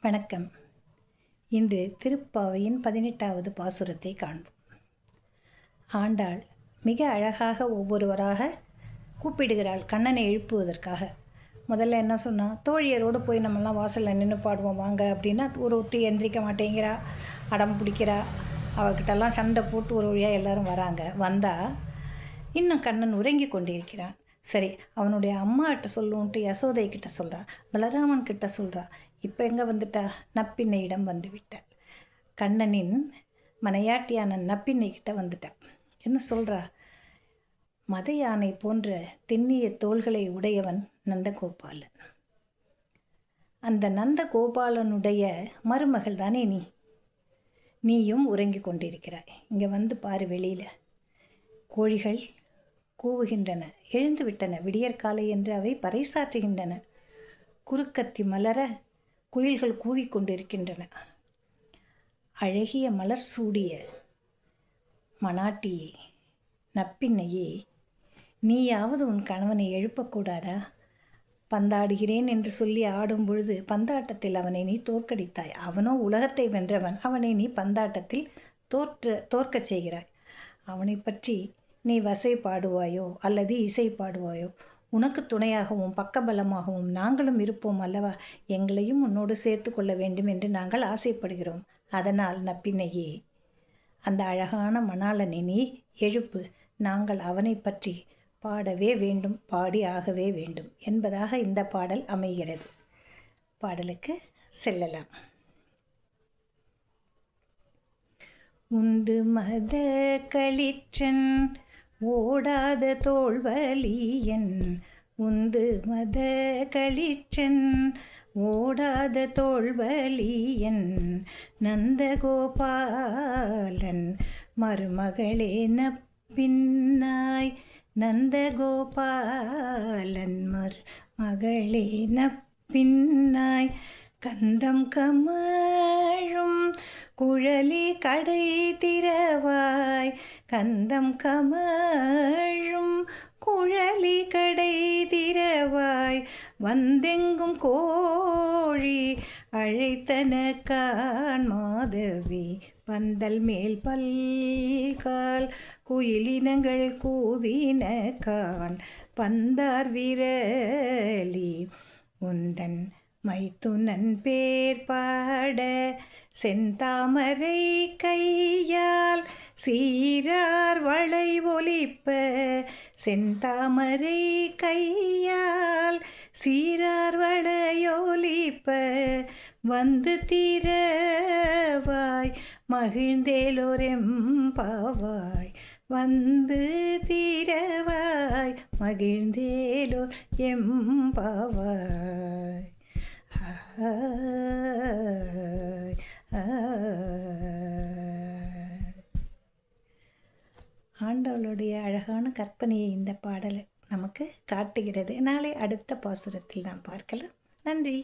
வணக்கம். இன்று திருப்பாவையின் 18வது பாசுரத்தை காண்போம். ஆண்டாள் மிக அழகாக ஒவ்வொருவராக கூப்பிடுகிறாள் கண்ணனை எழுப்புவதற்காக. முதல்ல என்ன சொன்னால், தோழியரோடு போய் நம்மலாம் வாசலில் நின்று பாடுவோம் வாங்க அப்படின்னா ஒரு ஒருத்தி எந்திரிக்க மாட்டேங்கிறா, அடம் பிடிக்கிறா. அவகிட்டெல்லாம் சண்டை போட்டு ஒரு வழியாக எல்லோரும் வராங்க. வந்தால் இன்னும் கண்ணன் உறங்கி கொண்டிருக்கிறான். சரி, அவனுடைய அம்மாகிட்ட சொல்லுன்ட்டு யசோதை கிட்ட சொல்கிறா, பலராமன் கிட்ட சொல்கிறா. இப்போ எங்கே வந்துட்டா? நப்பின்னையிடம் வந்து விட்டாள். கண்ணனின் மனையாட்டியான நப்பின்னை கிட்ட வந்துட்டாள். என்ன சொல்கிறா? மத யானை போன்ற தென்னிய தோள்களை உடையவன் நந்தகோபாலன். அந்த நந்தகோபாலனுடைய மருமகள் தானே நீ. நீயும் உறங்கி கொண்டிருக்கிறாய். இங்கே வந்து பாரு, வெளியில் கோழிகள் கூவுகின்றன, எழுந்துவிட்டன, விடியற்காலை என்று அவை பறைசாற்றுகின்றன. குறுக்கத்தி மலர குயில்கள் கூவிக்கொண்டிருக்கின்றன. அழகிய மலர் சூடிய மணாட்டியே, நப்பின்னையே, நீயாவது உன் கணவனை எழுப்பக்கூடாதா? பந்தாடுகிறேன் என்று சொல்லி ஆடும் பொழுது பந்தாட்டத்தில் அவனை நீ தோற்கடித்தாய். அவனோ உலகத்தை வென்றவன். அவனை நீ பந்தாட்டத்தில் தோற்கச் செய்கிறாய். அவனை பற்றி நீ வசை பாடுவாயோ அல்லது இசை பாடுவாயோ? உனக்கு துணையாகவும் பக்கபலமாகவும் நாங்களும் இருப்போம் அல்லவா? எங்களையும் உன்னோடு சேர்த்து கொள்ள வேண்டும் என்று நாங்கள் ஆசைப்படுகிறோம். அதனால் நப்பின்னையே, அந்த அழகான மணாளனை நீ எழுப்பு. நாங்கள் அவனை பற்றி பாடவே வேண்டும், பாடி ஆகவே வேண்டும் என்பதாக இந்த பாடல் அமைகிறது. பாடலுக்கு செல்லலாம். உந்து மத களிற்றன் ஓடாத தோல்வலியன், உந்து மத களிற்றன் ஓடாத தோல்வலியன், நந்தகோபாலன் மருமகளே நப்பின்னாய், நந்தகோபாலன் மருமகளே நப்பின்னாய், கந்தம் கமழும் குழலி கடை திறவாய், கந்தம் கமழும் குழலி கடை திறவாய், வந்தெங்கும் கோழி அழைத்தன கான் மாதவி, பந்தல் மேல் பல்கால் குயிலினங்கள் கூவின கான், பந்தார் விரலி உந்தன் மைத்துனன் பேர் பாட, செந்தாமரை கையால் சீரார் வளை ஒலிப்ப, செந்தாமரை கையால் சீரார் வளையொலிப்ப, வந்து தீரவாய் மகிழ்ந்தேலோரெம்பாவாய், வந்து தீரவாய் மகிழ்ந்தேலோர் எம்பாவாய். ஆண்டவளுடைய அழகான கற்பனையை இந்த பாடல் நமக்கு காட்டுகிறது. நாளை அடுத்த பாசுரத்தில் நாம் பார்க்கலாம். நன்றி.